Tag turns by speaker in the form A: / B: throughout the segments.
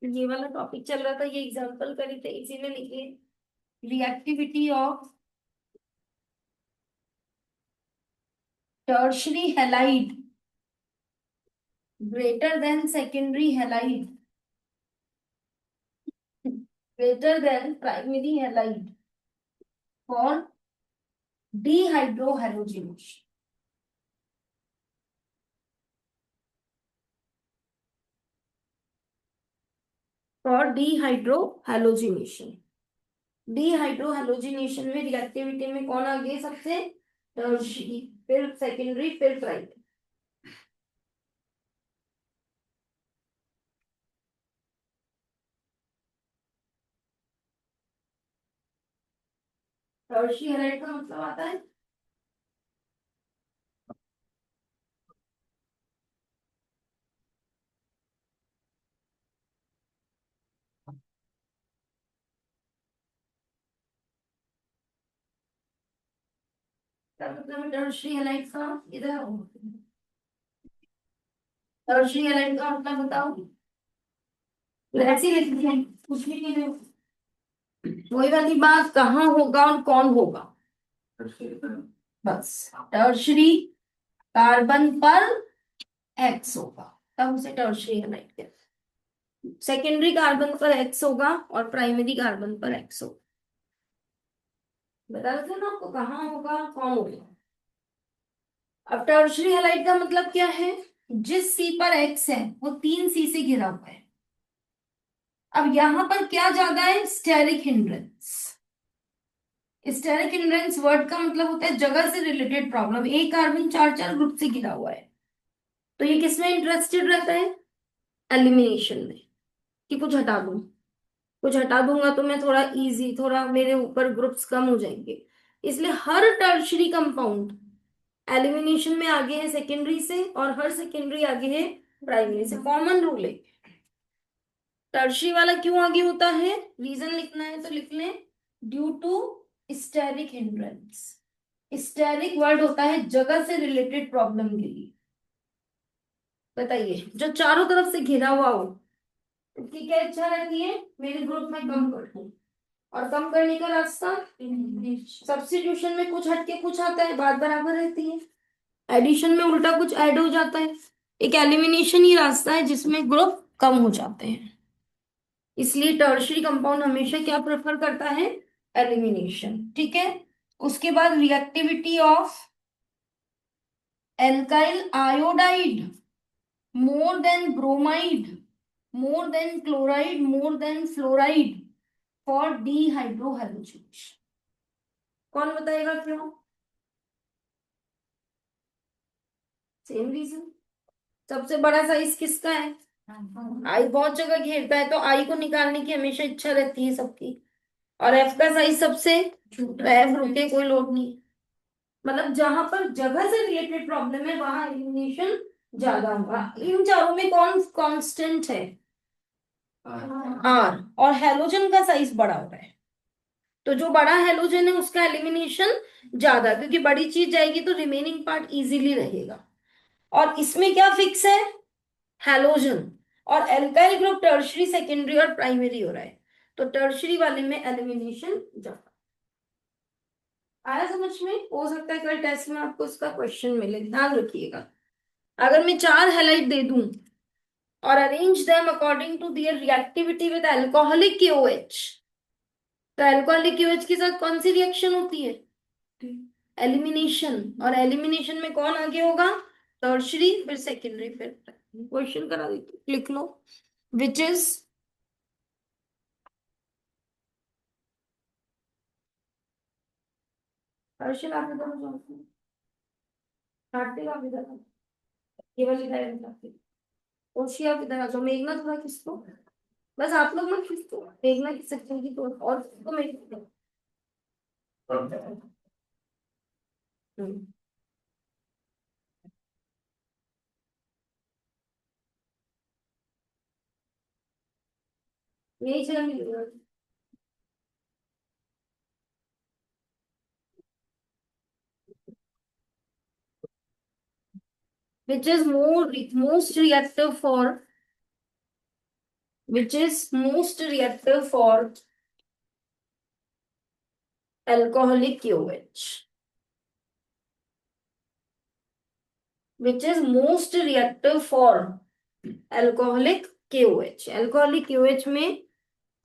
A: ये वाला टॉपिक चल रहा था, ये एग्जांपल करी थे, इसी में लिखिए reactivity of tertiary halide greater than secondary halide greater than primary halide for dehydrohalogenation. For dehydrohalogenation, dehydrohalogenation में रिएक्टिविटी में कौन आगे सबसे? टर्शरी, फिर सेकेंडरी, फिर प्राइमरी। टर्शरी हैलाइड का मतलब आता है क्या मतलब है टर्शरी हैलाइड का? इधर टर्शरी हैलाइड का मतलब बताओ। तो ऐसे ही लिखते हैं, कुछ भी नहीं है। वही वाली बात, कहाँ होगा और कौन होगा, बस। टर्शरी कार्बन पर एक्स होगा, तब उसे टर्शरी हैलाइड कहते हैं। सेकेंडरी कार्बन पर एक्स होगा और प्राइमरी कार्बन पर एक्स होगा। बता देते ना आपको, कहाँ होगा कौन होगा। अब टर्शरी हैलाइड का मतलब क्या है? जिस सी पर एक्स है वो तीन सी से घिरा हुआ है। अब यहां पर क्या ज्यादा है? Steric hindrance. Steric hindrance word का मतलब होता है जगह से रिलेटेड प्रॉब्लम। एक कार्बन चार चार ग्रुप से घिरा हुआ है, तो ये किसमें इंटरेस्टेड रहता है? एलिमिनेशन में, कि कुछ हटा दूं। कुछ हटा दूंगा तो मैं थोड़ा इजी, थोड़ा मेरे ऊपर ग्रुप्स कम हो जाएंगे। इसलिए हर टर्शरी कंपाउंड एलिमिनेशन में आगे है सेकेंडरी से, और हर सेकेंडरी आगे है प्राइमरी से। कॉमन रूल है। टर्शरी वाला क्यों आगे होता है, रीजन लिखना है तो लिख लें, due to steric hindrance. Steric word होता है जगह से रिलेटेड प्रॉब्लम के लिए। बताइए, जो चारों तरफ से घिरा हुआ हो, उसकी क्या इच्छा रहती है? मेरे ग्रुप में कम कर दूं। और कम करने का रास्ता, सब्स्टिट्यूशन में कुछ हटके कुछ आता है, बात बराबर रहती है। एडिशन में उल्टा कुछ ऐड हो जाता है। एक एलिमिनेशन ही रास्ता है जिसमें ग्रुप कम हो जाते हैं। इसलिए टर्शरी कंपाउंड हमेशा क्या प्रेफर करता है? एलिमिनेशन। ठीक है। उसके बाद reactivity of alkyl iodide more than bromide, more than chloride, more than fluoride for dehydrohalogenation. कौन बताएगा क्यों? Same reason. सबसे बड़ा साइज किसका है? आई बहुत जगह घेरता है, तो आई को निकालने की हमेशा इच्छा रहती है सबकी। और एफ का साइज सबसे छोटा है, एफ रुके कोई लोड नहीं। मतलब जहां पर जगह से रिलेटेड प्रॉब्लम है वहां एलिमिनेशन ज्यादा होगा। इन चारों में कौन कांस्टेंट है? आर। और हैलोजन का साइज बड़ा हो रहा है, तो जो बड़ा हैलोजन है उसका एलिमिनेशन ज्यादा, क्योंकि बड़ी चीज जाएगी तो रिमेनिंग पार्ट इजीली रहेगा। और इसमें क्या फिक्स है? हैलोजन। और एल्काइल ग्रुप टर्शरी, सेकेंडरी और प्राइमरी हो रहा है, तो टर्शरी वाले में एलिमिनेशन ज्यादा। आया समझ में? हो सकता है कल टेस्ट में आपको इसका क्वेश्चन मिले, ध्यान रखिएगा। अगर मैं चार हैलाइड दे दूं और arrange them according to their reactivity with alcoholic KOH, तो अल्कोहलिक KOH के साथ कौन सी रिएक्शन होती है? एलिमिनेशन। और एलिमिनेशन में कौन आगे होगा? टर्शरी, फिर सेकेंडरी, फिर क्वेश्चन करा देती, लिख लो। विच इज हर्षल, आप इधर हो जाओ, कार्तिक आप इधर आओ, केवल इधर आ जाओ, ओशी आप इधर आ जाओ, मेघना थोड़ा खिसको। बस आप लोग मत खिसको, मेघना खिसक सकती तो और तो मेघना। हम्म, यही चल। Which is more most reactive for which is most reactive for alcoholic KOH, which is most reactive for alcoholic KOH. Alcoholic KOH में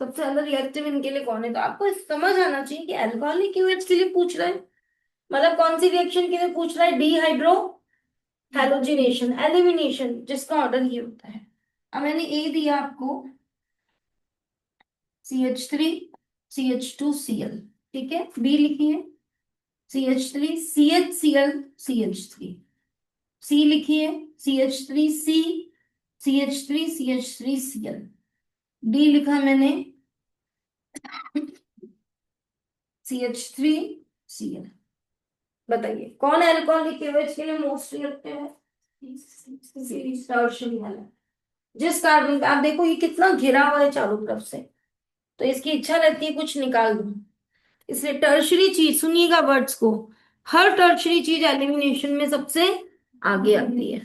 A: सबसे ज्यादा रिएक्टिव इनके लिए कौन है? तो आपको समझ आना चाहिए कि अल्कोहलिक क्यूएच के लिए पूछ रहा है, मतलब कौन सी रिएक्शन के लिए पूछ रहा है? डिहाइड्रो हैलोजिनेशन, एलिमिनेशन, जिसका ऑर्डर ये होता है। अब मैंने ए दिया आपको CH3 CH2Cl, ठीक है। बी लिखिए CH3 CHCl CH3, सी लिखिए CH3C CH3 CH3Cl, डी लिखा मैंने CH3Cl। बताइए कौन अल्कोहलिक KOH के लिए मोस्ट रिएक्टिव है? टर्शियरी वाला। जिस कार्बन पे आप देखो ये कितना घिरा हुआ है चारों तरफ से, तो इसकी इच्छा रहती है कुछ निकाल दूं, इसलिए टर्शरी चीज, सुनिएगा वर्ड्स को, हर टर्शरी चीज एलिमिनेशन में सबसे आगे आती है।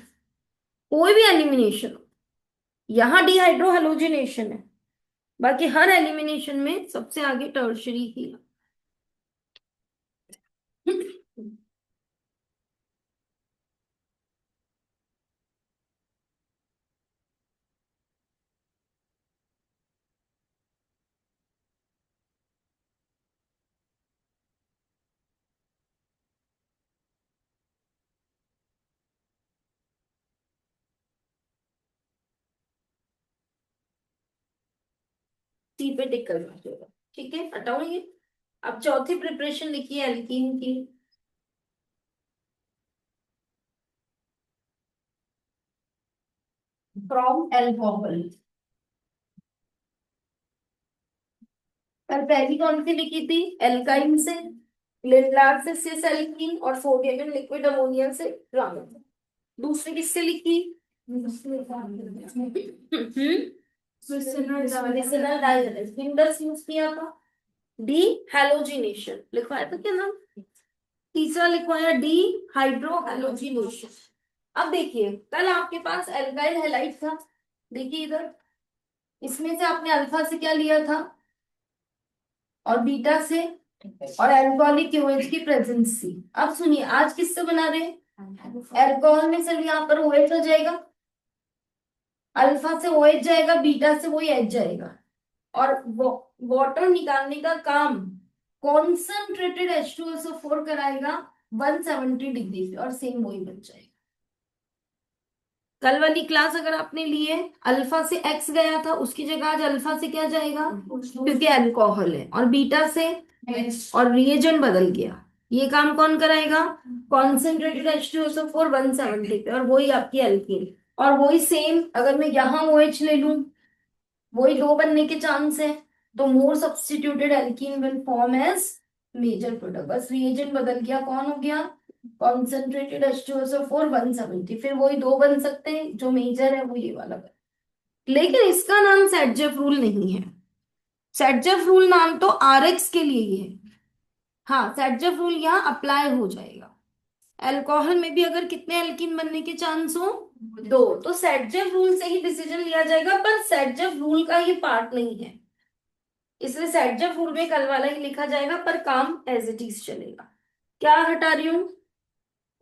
A: कोई भी एलिमिनेशन हो, यहाँ डिहाइड्रो हेलोजिनेशन है, बाकी हर एलिमिनेशन में सबसे आगे टर्शरी ही है। सी पे टिक करना चाहिए, ठीक है, हटाओ ये। अब चौथी प्रिपरेशन लिखिए एल्कीन की। फ्रॉम एल्कोहल, कल पहली कौन सी लिखी थी? एल्काइन से लिंडार से सिस एल्कीन, और सोडियम इन लिक्विड अमोनिया से रामन। दूसरी किससे लिखी? मिसनल डाइजेनेस, विंडर्स यूज किया था। डी हैलोजिनेशन लिखवाया था क्या नाम? तीसरा लिखवाया डी हाइड्रो हैलोजिनेशन। अब देखिए कल आपके पास एल्काइल हैलाइड था, देखिए इधर, इसमें से आपने अल्फा से क्या लिया था और बीटा से, और अल्कोहलिक क्यूएच की प्रेजेंस थी। अब सुनिए आज किससे बना रहे हैं? अल्कोहल में सिर्फ यहाँ पर OH हो जाएगा, अल्फा से OH जाएगा, बीटा से वही H जाएगा, और वाटर निकालने का काम कॉन्सेंट्रेटेड H2SO4 कराएगा 170 डिग्री पे, और सेम वही बन जाएगा। कल वाली क्लास अगर आपने लिए अल्फा से X गया था, उसकी जगह आज अल्फा से क्या जाएगा, क्योंकि अल्कोहल है, और बीटा से H, और रिएजेंट बदल गया। ये काम कौन कराएगा? कॉन्सेंट्रेटेड H2SO4 170 पे, और वही आपकी एल्कीन। और वही सेम अगर मैं यहाँ OH ले लूं, वही दो बनने के चांस है, तो more substituted alkene will form as major product, बस रिएजेंट बदल गया, कौन हो गया? कॉन्सेंट्रेटेड H2SO4 170, फिर वही दो बन सकते हैं, जो मेजर है वो ये वाला बन। लेकिन इसका नाम सेटजेफ रूल नहीं है। सेटजेफ रूल नाम तो RX के लिए ही है। हाँ, सेटजेफ रूल यहाँ अप्लाई हो जाएगा। अल्कोहल में भी अगर कितने एल्कीन बनने के चांस हो, दो, तो सेटजेफ रूल से ही डिसीजन लिया जाएगा, पर सेटजेफ रूल का ये पार्ट नहीं है, इसलिए सेटजेफ रूल में कल वाला ही लिखा जाएगा, पर काम एज इट इज चलेगा। क्या हटा रही हूँ?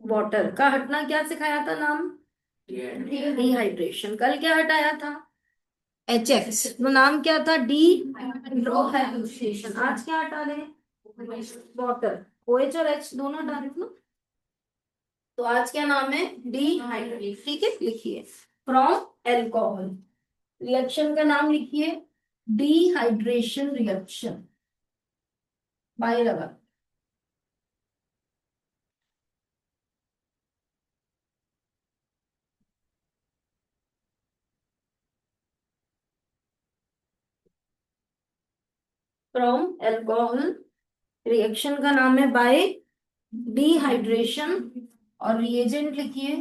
A: वाटर का हटना क्या सिखाया था नाम? डिहाइड्रेशन। कल क्या हटाया था? HX, तो नाम क्या था? डी हाइड्रोहाइड्रेशन। आज क्या हटा रहे हैं? वाटर। OH और H दोनों हटा रहे थे ना, तो आज क्या नाम है? डिहाइड्रेशन, ठीक है, लिखिए फ्रॉम एल्कोहल। रिएक्शन का नाम लिखिए डिहाइड्रेशन रिएक्शन, बाय लगा। फ्रॉम एल्कोहल, रिएक्शन का नाम है बाय डिहाइड्रेशन, और रिएजेंट लिखिए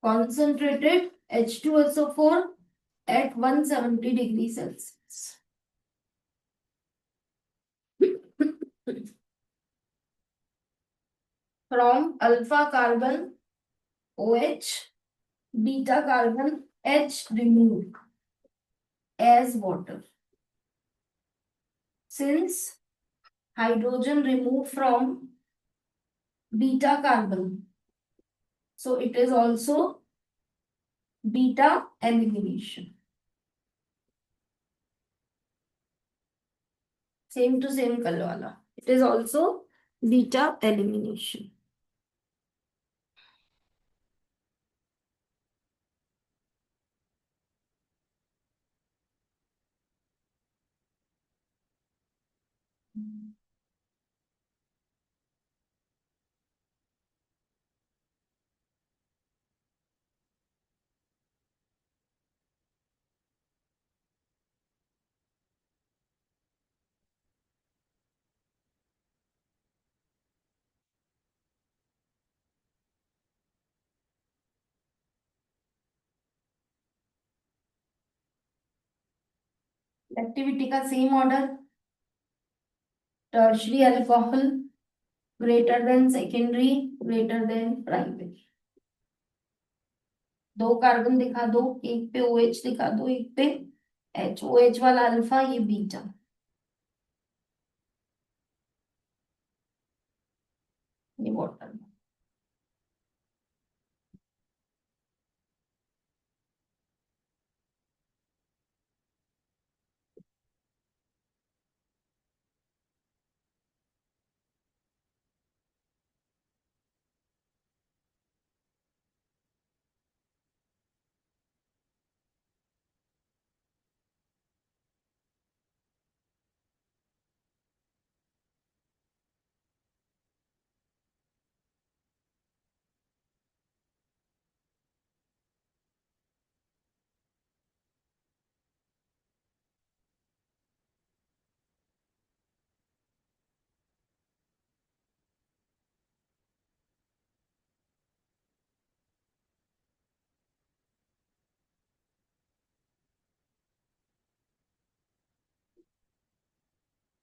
A: concentrated H2SO4 at 170 degree Celsius. From alpha carbon OH, beta carbon H remove, as water. Since hydrogen removed from beta carbon, so it is also beta elimination. Same to same color wala. It is also beta elimination. Activity का same order, tertiary alcohol greater than secondary greater than primary. दो carbon दिखा दो, एक पे OH दिखा दो, एक पे H. OH वाला अल्फा, ये बीटा. ये वाटर.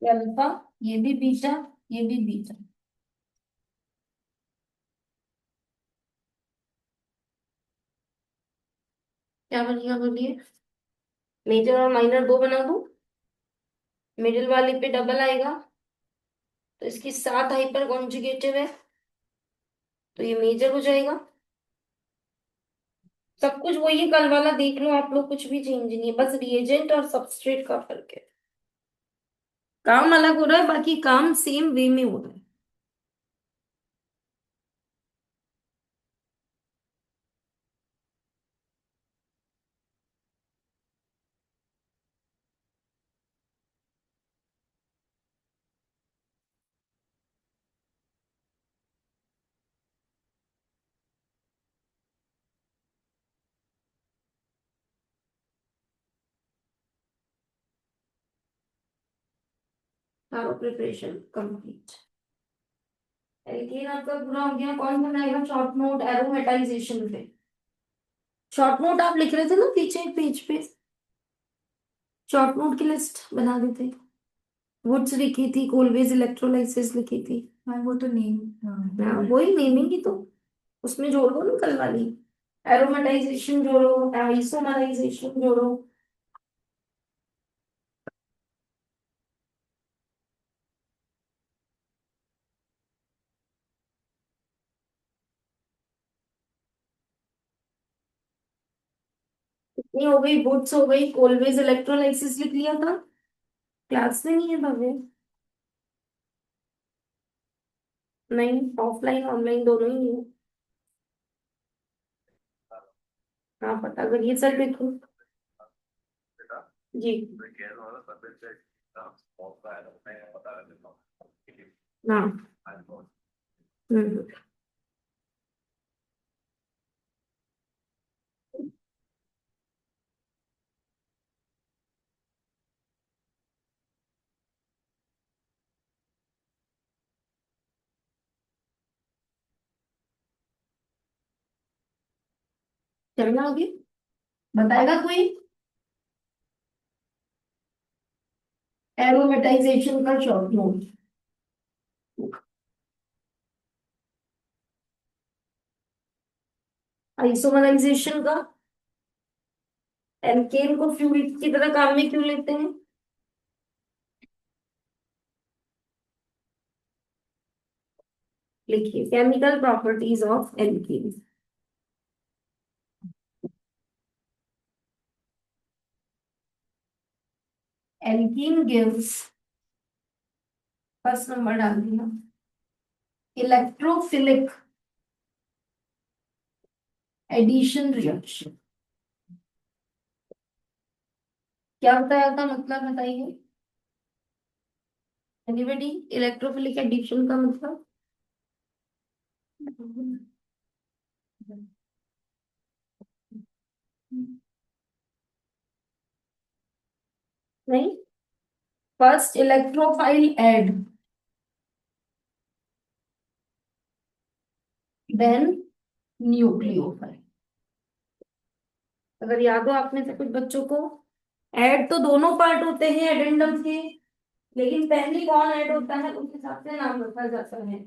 A: ये अल्फा, ये भी बीटा, ये भी बीटा. क्या बनेगा बोलिए? मेजर और माइनर दो बना दूं, मिडिल वाले पे डबल आएगा, तो इसकी सात हाइपर कॉन्जुगेटिव है, तो ये मेजर हो जाएगा. सब कुछ वही है कल वाला, देख लो आप लोग, कुछ भी चेंज नहीं है, बस रिएजेंट और सबस्ट्रेट का फर्क है. काम अलग हो रहा है, बाकी काम सेम वे में हो रहा है. सारा प्रिपरेशन कंप्लीट. एल्केन आपका पूरा हो गया. कौन बनाएगा शॉर्ट नोट एरोमेटाइजेशन पे? शॉर्ट नोट आप लिख रहे थे ना पीछे एक पेज पे, शॉर्ट नोट की लिस्ट बना देते. वुड्स लिखी थी, कोलवेज इलेक्ट्रोलाइसिस लिखी थी. हाँ वो तो नेम. हाँ वही नेमिंग ही तो, उसमें जोड़ दो ना कल वाली. एरोमेटाइजेशन जोड़ो, आइसोमराइजेशन जोड़ो. ये हो गई, वुड्स हो गई, कोलवेज इलेक्ट्रोलाइसिस लिख लिया था. क्लास में नहीं है भव्य? नहीं, ऑफलाइन ऑनलाइन दोनों ही नहीं है. हाँ पता करिए सर, देखो जी. हाँ. हम्म. चलना आगे, बताएगा कोई? एरोमेटाइजेशन का शॉर्ट नोट. आइसोमराइजेशन का एल्केन को फ्यूल की तरह काम में क्यों लेते हैं? लिखिए chemical properties of alkene. Alkene gives, first number डाल दिया, इलेक्ट्रोफिलिक एडिशन रिएक्शन। क्या बताया था, मतलब बताइए। एनीबडी, इलेक्ट्रोफिलिक एडिशन का मतलब? नहीं, first electrophile add, then nucleophile. अगर याद हो आप में से कुछ बच्चों को, ऐड तो दोनों पार्ट होते हैं एडेंडम के, लेकिन पहले कौन ऐड होता है उस हिसाब से नाम रखा जाता है।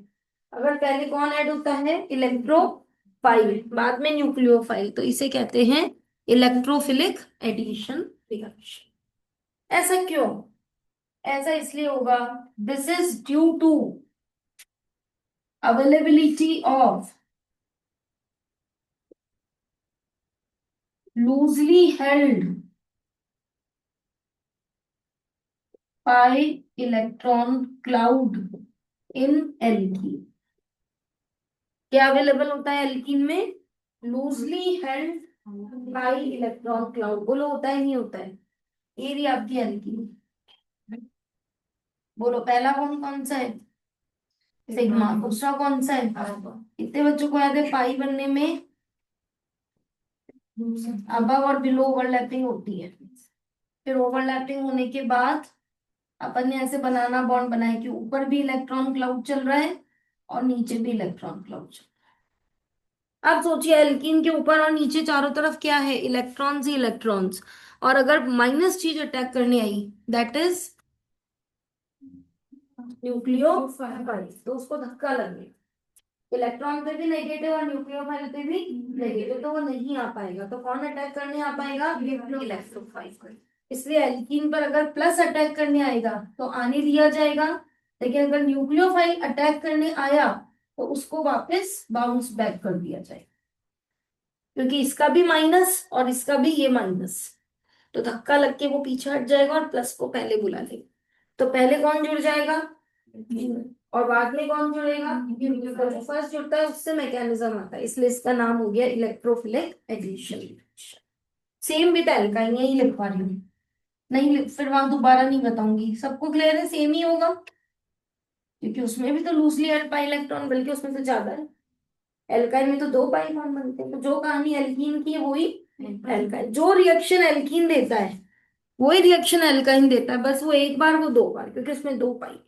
A: अगर पहले कौन ऐड होता है, इलेक्ट्रोफाइल, बाद में न्यूक्लियोफाइल, तो इसे कहते हैं इलेक्ट्रोफिलिक एडिशन रिएक्शन। ऐसा क्यों? ऐसा इसलिए होगा, this is due to availability of loosely held pi electron cloud in alkene. क्या अवेलेबल होता है एल्कीन में? Loosely held pi electron cloud. बोलो होता है नहीं होता है? ये रही आपकी एल्कीन। बोलो पहला बॉन्ड कौन सा है? सिग्मा। दूसरा कौन सा है? कितने बच्चों को याद है पाई बनने में अबव और बिलो ओवरलैपिंग होती है? फिर ओवरलैपिंग होने के बाद अपन ने ऐसे बनाना बॉन्ड बनाया कि ऊपर भी इलेक्ट्रॉन क्लाउड चल रहा है और नीचे भी इलेक्ट्रॉन क्लाउड चल रहा है। अब सोचिए एल्कीन के ऊपर और नीचे चारों तरफ क्या है, इलेक्ट्रॉन्स ही इलेक्ट्रॉन्स। और अगर माइनस चीज अटैक करने आई, दैट इज न्यूक्लियोफाइल, तो उसको धक्का लगेगा। इलेक्ट्रॉन पे भी नेगेटिव और न्यूक्लियोफाइल पे भी नेगेटिव, तो वो नहीं आ पाएगा। तो कौन अटैक करने आ पाएगा? इलेक्ट्रोफाइल। इसलिए एल्कीन पर अगर प्लस अटैक करने आएगा तो आने दिया जाएगा, लेकिन अगर न्यूक्लियोफाइल अटैक करने आया तो उसको वापस बाउंस बैक कर दिया जाएगा, क्योंकि इसका भी माइनस और इसका भी ये माइनस, तो धक्का लग के वो पीछे हट जाएगा और प्लस को पहले बुला लेगा। तो पहले कौन जुड़ जाएगा और बाद में कौन जुड़ेगा? जो फर्स्ट जुड़ता है उससे मैकेनिज्म आता है, इसलिए इसका नाम हो गया electrophilic addition. Same with alkyne, यही लिख पा रही हूँ। नहीं फिर वहां दोबारा नहीं बताऊंगी, सबको क्लियर है? सेम ही होगा, क्योंकि उसमें भी तो लूजली हेल्ड पाई इलेक्ट्रॉन, बल्कि उसमें तो ज्यादा है। एल्काइन में तो दो पाई बॉन्ड बनते हैं। तो जो कहानी एल्कीन की है वही एल्काइन, जो रिएक्शन एल्कीन देता है वही रिएक्शन एल्काइन देता है, बस वो एक बार वो दो बार, क्योंकि उसमें दो पाई।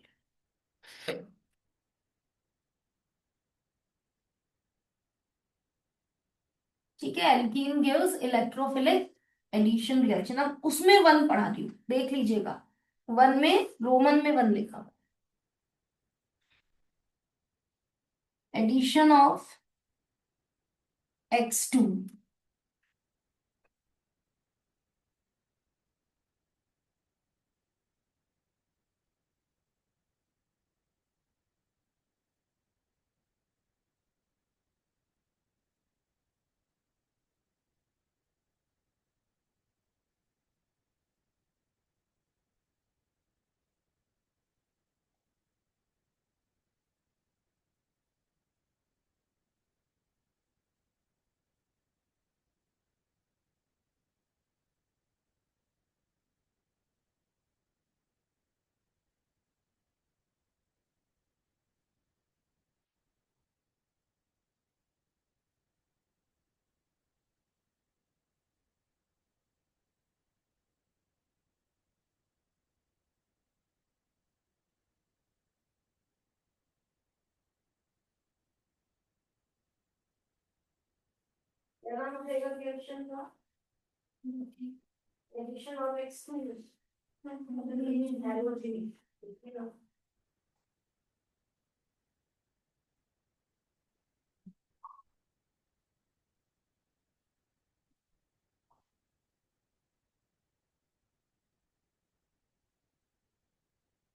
A: ठीक है, alkene gives electrophilic addition reaction. अब उसमें वन पढ़ा रही हूँ, देख लीजिएगा। वन में रोमन में वन लिखा, एडिशन ऑफ X2। क्या नाम रहेगा रिएक्शन का? Addition of X2।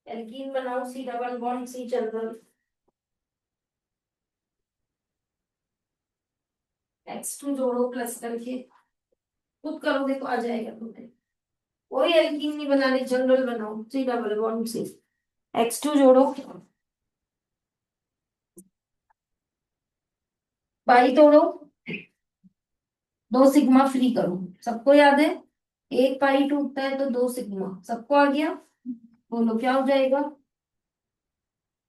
A: एल्कीन बनाओ, C double bond C general, X2 जोड़ो प्लस करके, खुद करो देखो आ जाएगा तुम्हें। कोई एल्कीन नहीं बनाने, जनरल बनाओ, सी डबल बॉन्ड सी, X2 जोड़ो, पाई तोड़ो, 2 सिग्मा फ्री करो। सबको याद है, एक पाई टूटता है तो 2 सिग्मा, सबको आ गया। बोलो क्या हो जाएगा,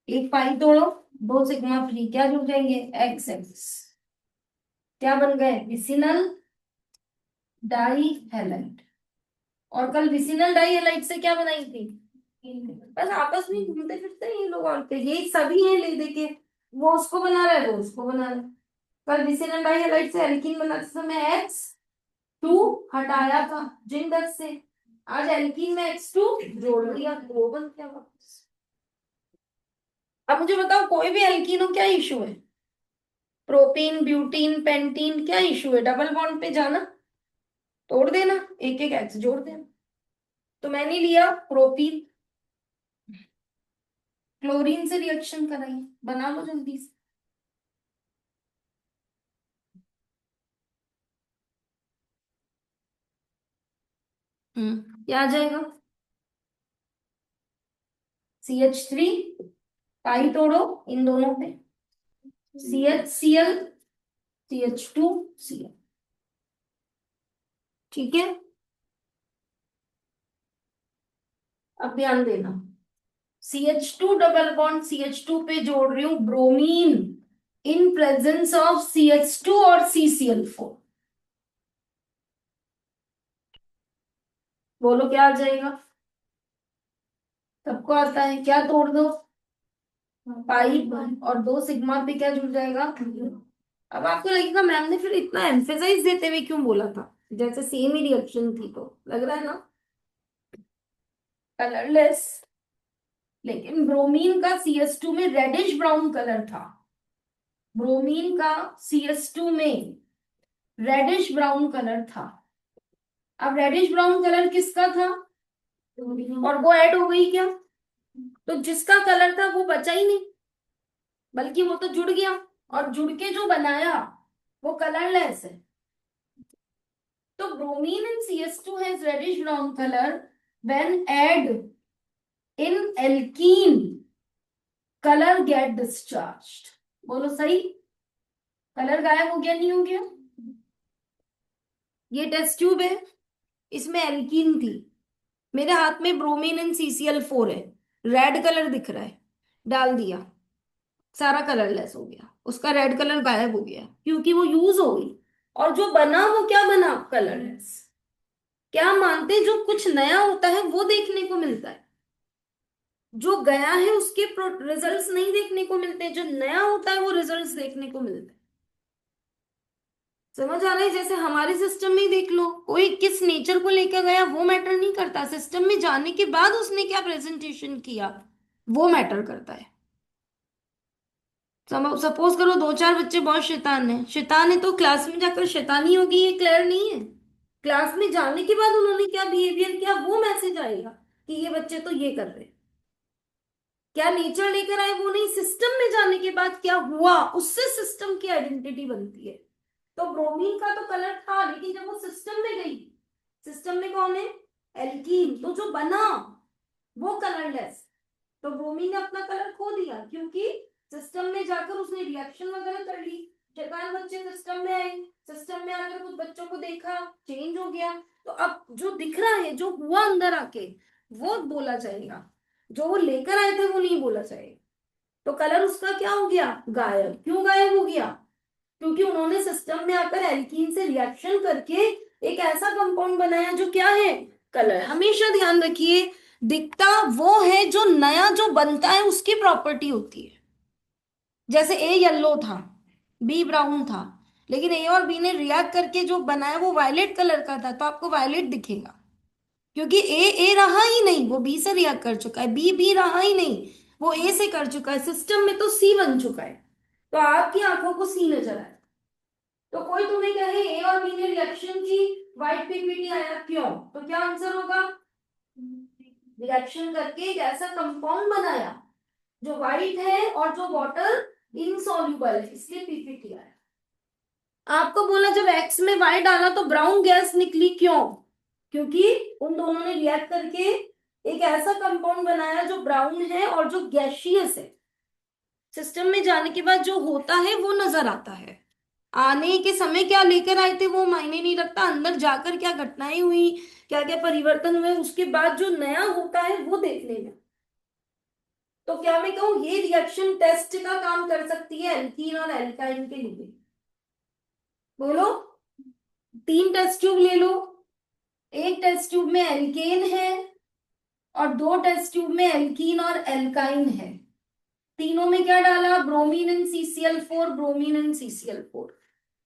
A: एक पाई तोड़ो, 2 सिग्मा फ्री, क्या जुड़ जाएंगे, एक्स एक्स, क्या बन गए, विसिनल डाई हैलाइड। और कल विसिनल डाई हैलाइड से क्या बनाई थी, बस आपस में घूमते फिरते हैं ये लोग, और पे ये सभी हैं ले दे के, वो उसको बना रहा है वो उसको बना रहा है। कल विसिनल डाई हैलाइड से एल्कीन बनाते समय X2 हटाया था जिंदर से, आज एल्कीन में X2 जोड़ दिया, वो बन गया वापस। अब मुझे बताओ कोई भी एल्कीन हो क्या इशू है, प्रोपीन ब्यूटीन पेंटीन, क्या इशू है, डबल बॉन्ड पे जाना, तोड़ देना, एक एक एक्स जोड़ देना। तो मैंने लिया प्रोपीन, क्लोरीन से रिएक्शन कराई, बना लो जल्दी से। क्या आ जाएगा, CH3, पाई तोड़ो इन दोनों पे, CHCl, CH2Cl, ठीक है। अब ध्यान देना, CH2 डबल बॉन्ड CH2 पे जोड़ रही हूं bromine in presence of CH2 और CCl4। बोलो क्या आ जाएगा, सबको आता है, क्या तोड़ दो, पाई, और 2 सिग्मा पे क्या जुड़ जाएगा। अब आपको लगेगा मैम ने फिर इतना एम्फेसाइज देते हुए क्यों बोला था, जैसे सेम ही रिएक्शन थी, तो लग रहा है ना कलरलेस। लेकिन ब्रोमीन का CS2 में रेडिश ब्राउन कलर था, ब्रोमीन का CS2 में रेडिश ब्राउन कलर था। अब रेडिश ब्राउन कलर किसका था, और वो ऐड हो गई क्या, तो जिसका कलर था वो बचा ही नहीं, बल्कि वो तो जुड़ गया, और जुड़ के जो बनाया वो कलरलेस है। तो bromine in CS2 has reddish brown color. When add in alkene, color get discharged. बोलो सही, कलर गायब हो गया नहीं हो गया। ये टेस्ट ट्यूब है, इसमें एल्कीन थी, मेरे हाथ में ब्रोमीन इन CCl4 है, रेड कलर दिख रहा है, डाल दिया, सारा कलरलेस हो गया, उसका रेड कलर गायब हो गया क्योंकि वो यूज हो गई। और जो बना वो क्या बना, कलरलेस। क्या मानते हैं, जो कुछ नया होता है वो देखने को मिलता है, जो गया है उसके रिजल्ट्स नहीं देखने को मिलते, जो नया होता है वो रिजल्ट्स देखने को मिलते हैं। समझ आ रहा है, जैसे हमारे सिस्टम में ही देख लो, कोई किस नेचर को लेकर गया वो मैटर नहीं करता, सिस्टम में जाने के बाद उसने क्या प्रेजेंटेशन किया वो मैटर करता है। सपोज करो 2 4 बच्चे बहुत शैतान है तो क्लास में जाकर शैतानी होगी, ये क्लियर नहीं है। क्लास में जाने के बाद उन्होंने क्या बिहेवियर किया वो मैसेज आएगा कि ये बच्चे तो ये कर रहे हैं। क्या नेचर लेकर आए वो नहीं, सिस्टम में जाने के बाद क्या हुआ उससे सिस्टम की आइडेंटिटी बनती है। तो ब्रोमीन का तो कलर था, लेकिन जब वो सिस्टम में गई, सिस्टम में कौन है, एल्कीन, तो जो बना वो कलरलेस। तो ब्रोमीन ने अपना कलर खो दिया क्योंकि सिस्टम में जाकर उसने रिएक्शन वगैरह कर ली, शैतान बच्चे सिस्टम में आए, सिस्टम में आकर कुछ बच्चों को देखा, चेंज हो गया, तो अब जो दिख रहा है जो हुआ अंदर आके वो बोला जाएगा, जो वो लेकर आए थे वो नहीं बोला जाएगा। तो कलर उसका क्या हो गया, गायब। क्यों गायब हो गया, क्योंकि उन्होंने सिस्टम में आकर एल्कीन से रिएक्शन करके एक ऐसा कंपाउंड बनाया जो क्या है, कलर। हमेशा ध्यान रखिए, दिखता वो है जो नया जो बनता है उसकी प्रॉपर्टी होती है। जैसे ए येलो था, बी ब्राउन था, लेकिन ए और बी ने रिएक्ट करके जो बनाया वो वायलेट कलर का था, तो आपको वायलेट दिखेगा, क्योंकि ए रहा ही नहीं, वो बी से रिएक्ट कर चुका है, बी रहा ही नहीं, वो ए से कर चुका है, सिस्टम में तो सी बन चुका है, तो आपकी आंखों को सी नजर आए। तो कोई तुम्हें कहे ए और बी ने रिएक्शन की, व्हाइट पीपीटी आया, क्यों, तो क्या आंसर होगा, रिएक्शन करके एक ऐसा कंपाउंड बनाया जो व्हाइट है और जो वाटर इनसॉल्युबल है, इसलिए पीपीटी आया। आपको बोला जब एक्स में वाई डाला तो ब्राउन गैस निकली, क्यों? क्योंकि उन दोनों ने रिएक्ट करके एक ऐसा कंपाउंड बनाया जो ब्राउन है और जो गैशियस है। सिस्टम में जाने के बाद जो होता है वो नजर आता है, आने के समय क्या लेकर आए थे वो मायने नहीं रखता, अंदर जाकर क्या घटनाएं हुई, क्या क्या परिवर्तन हुए, उसके बाद जो नया होता है वो देखने में। तो क्या मैं कहूँ ये रिएक्शन टेस्ट का काम कर सकती है एल्कीन और एल्काइन के लिए? बोलो। 3 टेस्ट ट्यूब ले लो, एक टेस्ट ट्यूब में एल्केन है और 2 टेस्ट ट्यूब में एल्कीन और एल्काइन है। तीनों में क्या डाला? Bromine and CCl4, bromine and CCl4।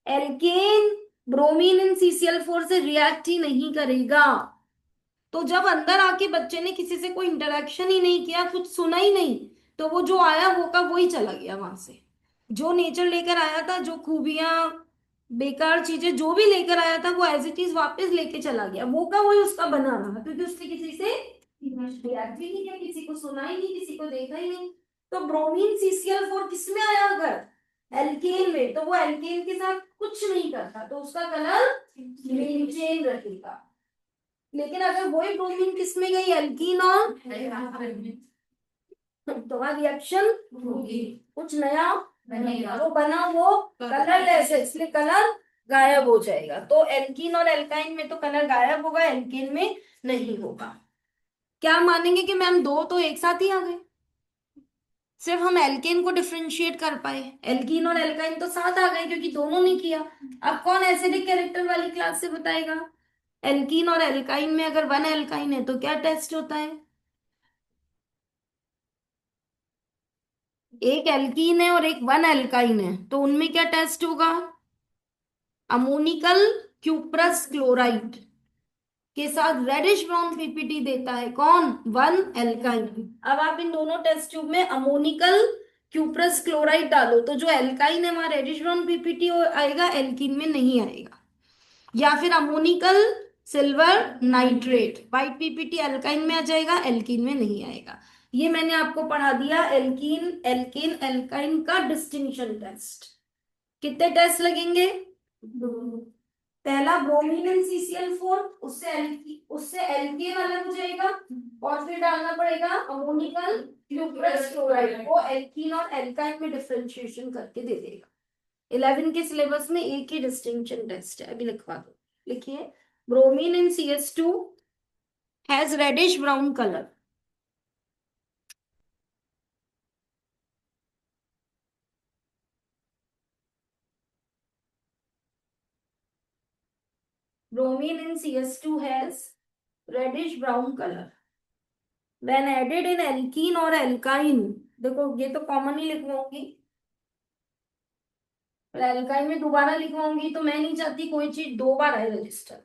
A: Alkane bromine and CCl4 से रिएक्ट ही नहीं करेगा। तो जब अंदर आके बच्चे ने किसी से कोई इंटरेक्शन ही नहीं किया, कुछ सुना ही नहीं, तो वो जो आया वो का वही चला गया वहां से। जो नेचर लेकर आया था, जो खूबियां, बेकार चीजें जो भी लेकर आया था, वो एज इट इज वापस लेके चला गया, वो का वही उसका बना रहा, क्योंकि उसने किसी से रिएक्ट ही नहीं किया, किसी को सुना ही नहीं, किसी को देखा ही नहीं। तो ब्रोमीन CCl4 किस में आया? अगर एल्केन में, तो वो एल्केन के साथ कुछ नहीं करता, तो उसका कलर चेंज रहेगा। लेकिन अगर वही ब्रोमीन किस में गई? एल्कीन और तो वहां रिएक्शन होगी, कुछ नया नहीं, वो बना वो कलरलेस है, इसलिए कलर गायब हो जाएगा। तो एल्कीन और एल्काइन में तो कलर गायब होगा, एल्कीन में नहीं होगा। क्या मानेंगे कि मैम दो तो एक साथ ही आ गए, सिर्फ हम एल्केन को डिफरेंशिएट कर पाए, एल्कीन और एल्काइन तो साथ आ गए क्योंकि दोनों ने किया। अब कौन एसिडिक कैरेक्टर वाली क्लास से बताएगा? एल्कीन और एल्काइन में अगर 1 एल्काइन है तो क्या टेस्ट होता है? एक एल्कीन है और एक 1 एल्काइन है, तो उनमें क्या टेस्ट होगा? अमोनिकल क्यूप्रस क्लोराइड के साथ रेडिश ब्राउन पीपीटी देता है कौन? 1 एल्काइन। अब आप इन दोनों टेस्ट ट्यूब में अमोनिकल क्यूप्रस क्लोराइड डालो तो जो एल्काइन है वहां रेडिश ब्राउन पीपीटी आएगा, एल्कीन में नहीं आएगा। या फिर ammoniacal silver nitrate white PPT alkyne में आ जाएगा, एल्कीन में नहीं आएगा। ये मैंने आपको पढ़ा दिया एल्कीन एल्केन एल्काइन का डिस्टिंक्शन टेस्ट। कितने टेस्ट लगेंगे? दो। पहला ब्रोमीन एंड CCl4, उससे एल्केन अलग हो जाएगा, और फिर डालना पड़ेगा अमोनिकल क्यूप्रस क्लोराइड, वो एल्कीन और एल्काइन में डिफरेंशिएशन करके दे देगा। 11 के सिलेबस में एक ही डिस्टिंक्शन टेस्ट है, अभी लिखवा दो। लिखिए, bromine in CH2 has reddish brown colour. Bromine in CH2 has reddish brown colour when added in alkene और एल्काइन। देखो ये तो कॉमन ही लिखवाऊंगी, पर एल्काइन में दोबारा लिखवाऊंगी तो मैं नहीं चाहती कोई चीज 2 बार आए रजिस्टर।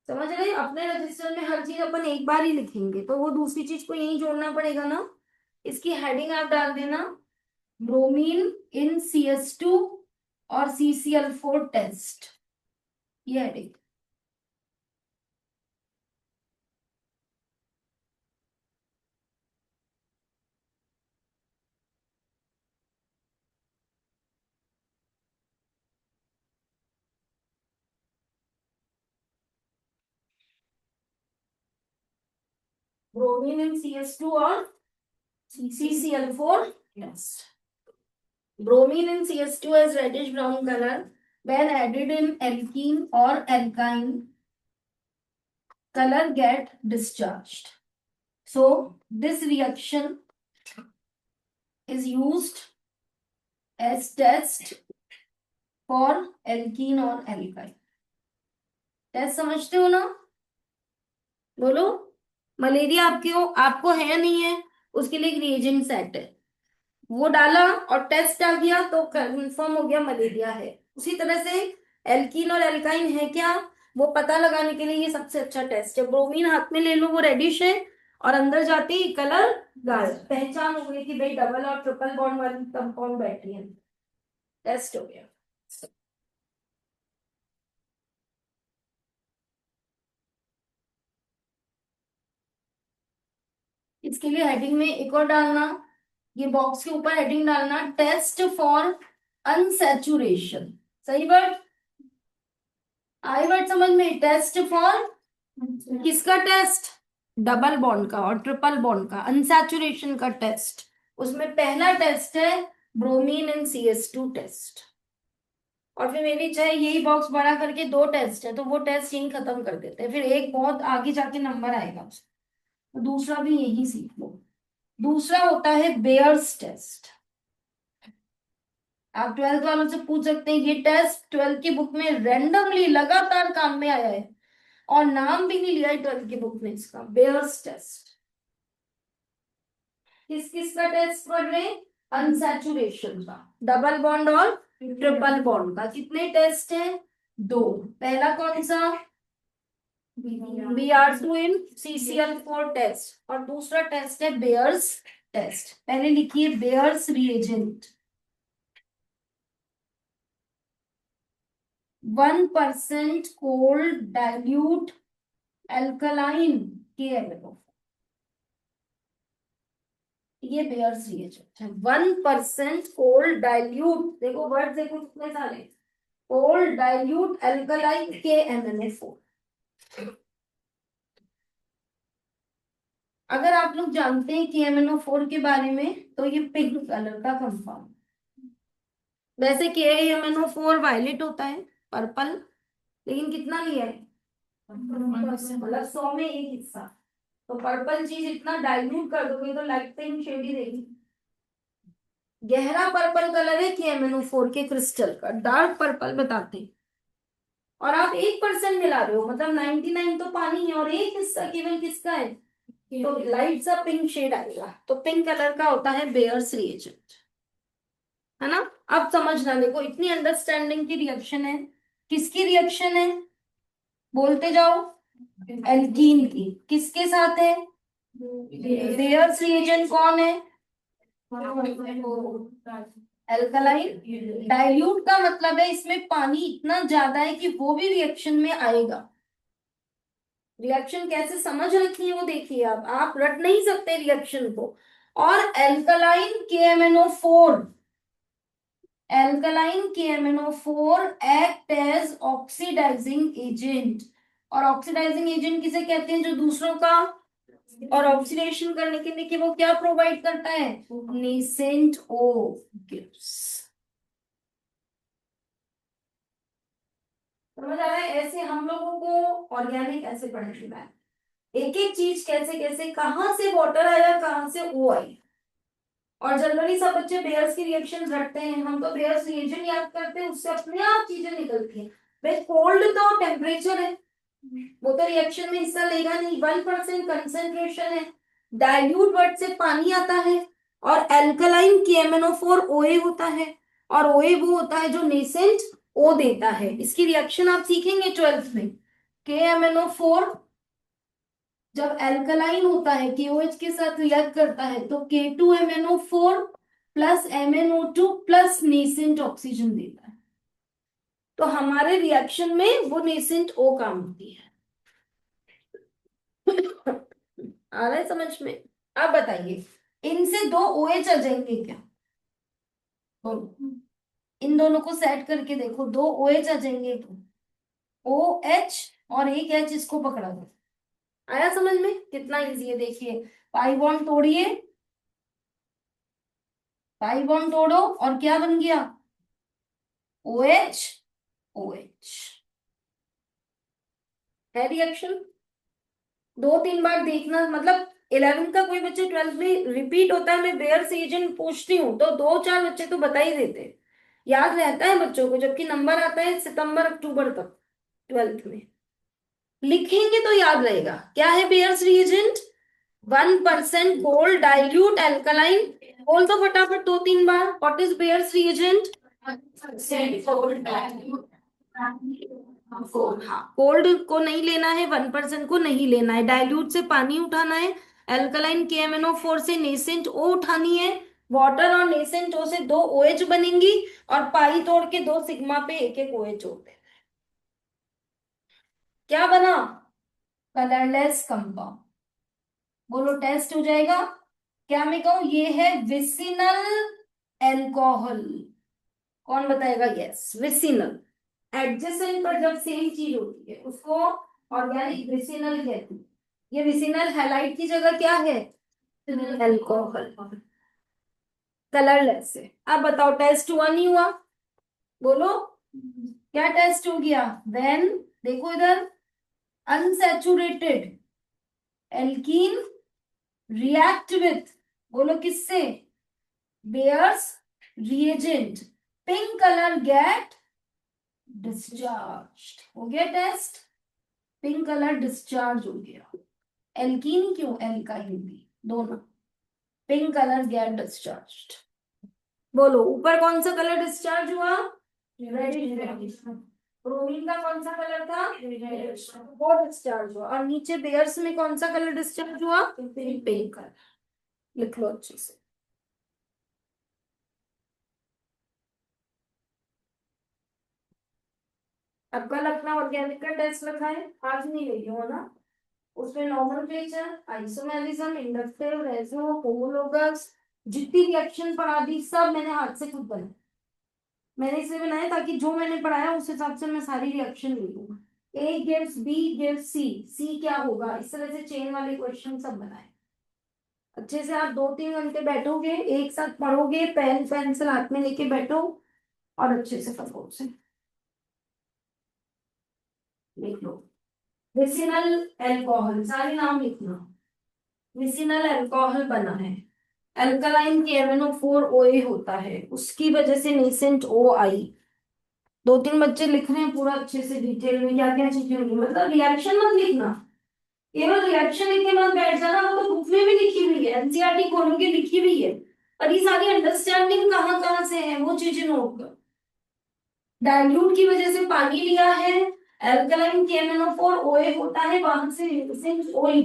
A: समझ रहे? अपने रजिस्टर में हर चीज अपन एक बार ही लिखेंगे, तो वो दूसरी चीज को यही जोड़ना पड़ेगा ना। इसकी हेडिंग आप डाल देना, ब्रोमीन इन CH2 और CCl4 टेस्ट, ये हेडिंग। ब्रोमीन इन CH2 और CCl4 test. Bromine in CH2 has reddish brown color. When added in alkene or alkyne, color get discharged. So this reaction is used as test for alkene or alkyne. Test समझते हो ना? बोलो। Malaria आपको है या नहीं है, उसके लिए एक रिएजेंट सेट है, वो डाला और टेस्ट आ गया तो कंफर्म हो गया मलेरिया है। उसी तरह से एल्कीन और एल्काइन है क्या, वो पता लगाने के लिए ये सबसे अच्छा टेस्ट है। ब्रोमीन हाथ में ले लो, वो रेडिश है और अंदर जाते ही कलर गायब, पहचान हो गई कि भाई डबल और ट्रिपल बॉन्ड वाली कंपाउंड बैठी है। टेस्ट हो गया। इसके लिए हेडिंग में एक और डालना, ये बॉक्स के ऊपर हेडिंग डालना, टेस्ट फॉर अनसैचुरेशन। सही वर्ड, आई वर्ड समझ में, टेस्ट फॉर किसका टेस्ट, डबल बॉन्ड का और ट्रिपल बॉन्ड का, अनसैचुरेशन का टेस्ट। उसमें पहला टेस्ट है ब्रोमीन एंड CS2 टेस्ट। और फिर मेरी चाहे यही बॉक्स बड़ा करके दो टेस्ट है तो वो टेस्ट यही खत्म कर देते हैं, फिर एक बहुत आगे जाके नंबर आएगा उसका, तो दूसरा भी यही सीख लो। दूसरा होता है बेयर्स टेस्ट। आप 12th वालों से पूछ सकते हैं, ये टेस्ट 12th की बुक में रैंडमली लगातार काम में आया है और नाम भी नहीं लिया है 12th की बुक में इसका, बेयर्स टेस्ट। किस किस का टेस्ट पढ़ रहे हैं, अनसैचुरेशन का, डबल बॉन्ड और ट्रिपल बॉन्ड का। कितने टेस्ट है, दो। पहला कौन सा, Br2 इन CCl4 टेस्ट, और दूसरा टेस्ट है बेयर्स टेस्ट। पहले लिखिए Baeyer's reagent, 1% cold dilute alkaline KMnO, ये बेयर्स रिएजेंट है। 1% कोल्ड डाइल्यूट, देखो वर्ड देखो कितने सारे, कोल्ड डाइल्यूट एल्कलाइन KMnO4। अगर आप लोग जानते हैं KMnO4 के बारे में तो ये पिंक कलर का कंपाउंड, वैसे KMnO4 वायलेट होता है, पर्पल, लेकिन कितना लिया है, मतलब 100 में एक हिस्सा। तो पर्पल चीज इतना डाइल्यूट कर दोगे तो लाइट पिंक शेड ही देगी। गहरा पर्पल कलर है KMnO4 के क्रिस्टल का, डार्क पर्पल बताते हैं। और आप 1% मिला रहे हो, मतलब 99 तो पानी है और एक हिस्सा केवल किसका है, तो लाइट सा पिंक शेड आएगा, तो पिंक कलर का होता है बेयर्स रिएजेंट, है ना। अब समझना, देखो इतनी अंडरस्टैंडिंग की रिएक्शन है, किसकी रिएक्शन है, बोलते जाओ, एल्कीन की। किसके साथ है, बेयर्स रिएजेंट कौन है, एल्कलाइन। डाइल्यूट का मतलब है इसमें पानी इतना ज्यादा है कि वो भी रिएक्शन में आएगा। रिएक्शन कैसे समझ रखी है वो देखिए, आप रट नहीं सकते रिएक्शन को। और alkaline KMnO4, alkaline KMnO4 act as oxidising agent. और ऑक्सीडाइजिंग एजेंट किसे कहते हैं, जो दूसरों का और ऑक्सीडेशन करने के लिए कि वो क्या प्रोवाइड करता है, नेसेंट ओ गिव्स। समझ आ रहा है, ऐसे हम लोगों को ऑर्गेनिक ऐसे पढ़ना है, एक एक चीज कैसे कैसे, कहां से वाटर आया कहां से ओ आई। और जनरली सब बच्चे बेयर्स की रिएक्शन रखते हैं, हम तो बेयर्स रिएजन याद करते हैं, उससे अपने आप चीजें निकलती हैं। भाई कोल्ड तो टेम्परेचर है, वो तो रिएक्शन में हिस्सा लेगा नहीं, 1% कंसेंट्रेशन है, डाइल्यूट वर्ड से पानी आता है, और एल्कलाइन KMnO4 OA होता है, और OA वो होता है जो नेसेंट O देता है। इसकी रिएक्शन आप सीखेंगे 12th में। KMnO4 जब एल्कलाइन होता है, KOH के साथ रिएक्ट करता है तो K2MnO4 plus MnO2 plus nascent oxygen देता है, तो हमारे रिएक्शन में वो नेसेंट O काम होती है। आ रहा है समझ में। अब बताइए, इनसे दो OH आ जाएंगे क्या, बोलो, इन दोनों को सेट करके देखो, दो OH आ जाएंगे तो OH, और एक H इसको पकड़ा दो। आया समझ में, कितना इजी है, देखिए पाई बॉन्ड तोड़िए, पाई बॉन्ड तोड़ो और क्या बन गया, OH OH, है रिएक्शन। दो तीन बार देखना, मतलब 11th का कोई बच्चे 12th में रिपीट होता है, मैं बेयर्स एजेंट पूछती हूँ तो दो चार बच्चे तो बता ही देते हैं, याद रहता है बच्चों को, जबकि नंबर आता है सितंबर अक्टूबर तक 12th में। लिखेंगे तो याद रहेगा, क्या है bears reagent, 1% gold dilute alkaline. बोल तो फटाफट दो तीन बार, व्हाट इज बेयर्स रिएजेंट, हाँ, कोल्ड को नहीं लेना है, 1% को नहीं लेना है, डाइल्यूट से पानी उठाना है, एल्कलाइन KMnO4 से नेसेंट O उठानी है, वाटर और नेसेंट O से दो OH बनेंगी, और पाई तोड़ के दो सिग्मा पे एक एक OH होते हैं। क्या बना, कलरलेस कंपाउंड। बोलो टेस्ट हो जाएगा। क्या मैं कहूं ये है विसिनल एल्कोहल? कौन बताएगा? Yes, vicinal. एडजेसेंट पर जब सेम चीज होती है उसको ऑर्गेनिक विसिनल कहते हैं। ये विसिनल हैलाइड की जगह क्या है? एल्कोहल। कलरलेस है। अब बताओ टेस्ट हुआ नहीं हुआ? बोलो क्या टेस्ट हो गया? देन देखो इधर, अनसैचुरेटेड एल्कीन रिएक्ट विथ, बोलो किससे? Baeyer's reagent, pink colour get discharge. हो गया टेस्ट, पिंक कलर डिस्चार्ज हो गया। एल्कीन क्यों, एल्काइन भी, दोनों। Pink colour get discharge. बोलो ऊपर कौन सा कलर डिस्चार्ज हुआ? रेडिश। ब्रोमीन का कौन सा कलर था? रेडिश। वो डिस्चार्ज हुआ। और नीचे बेयर्स में कौन सा कलर डिस्चार्ज हुआ? Pink colour. लिख लो अच्छे से। अब कल अपना ऑर्गेनिक का टेस्ट रखा है, आज नहीं गई हो ना? उसमें नॉमेनक्लेचर, आइसोमेरिज्म, इंडक्टिव, रेजो, होमोलोगस, जितनी रिएक्शन पढ़ा दी सब मैंने हाथ से खुद बनाई। मैंने इसलिए बनाया ताकि जो मैंने पढ़ाया उस हिसाब से मैं सारी रिएक्शन लिखूँ। A gives B gives C, C क्या होगा, इस तरह से चेन वाले क्वेश्चन सब बनाए। अच्छे से आप 2-3 घंटे बैठोगे, एक साथ पढ़ोगे, पेन पेंसिल हाथ में लेके बैठो और अच्छे से पढ़ो उसे। लिख लो विसिनल एल्कोहल, सारे नाम लिखना। विसिनल एल्कोहल बना है, अल्कलाइन KMnO4 OA होता है, उसकी वजह से नेसेंट O आई। 2-3 बच्चे लिख रहे हैं पूरा अच्छे से डिटेल में क्या क्या चीजें होंगी, मतलब रिएक्शन मत लिखना, केवल रिएक्शन लिख के मत बैठ जाना। वो तो बुक में भी लिखी हुई है, एनसीईआरटी खोलोगे लिखी हुई है, और ये सारी अंडरस्टैंडिंग कहाँ कहाँ से है वो चीजें नोट कर। डाइल्यूट की वजह से पानी लिया है, अल्कलाइन KMnO4 OA होता है, वहां से नेसेंट O आई।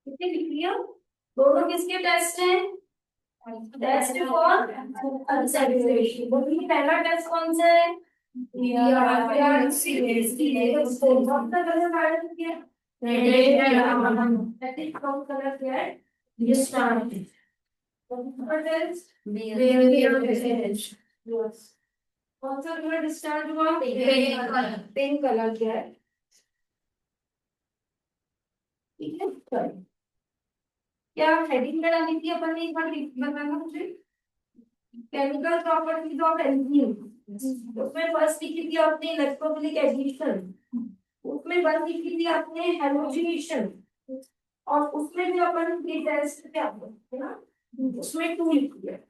A: कितने लिख लिया? दोनों किसके टेस्ट हैं? Test for unsaturation. बोलिए पहला टेस्ट कौन सा है? कौन सा कलर मैडम किया? रेड। कौन कलर किया है? ये स्टार है। कौन सा टेस्ट? यस। कौन सा कलर डिस्चार्ज हुआ? पिंक कलर किया है। ठीक है, क्या हेडिंग लगानी थी अपन ने, एक बार बताना मुझे। केमिकल प्रॉपर्टीज ऑफ एल्कीन, उसमें फर्स्ट लिखी थी आपने इलेक्ट्रोफिलिक एडिशन, उसमें वन लिखी थी आपने हेलोजिनेशन, और उसमें भी अपन ये टेस्ट क्या है ना, उसमें 2 लिखी है।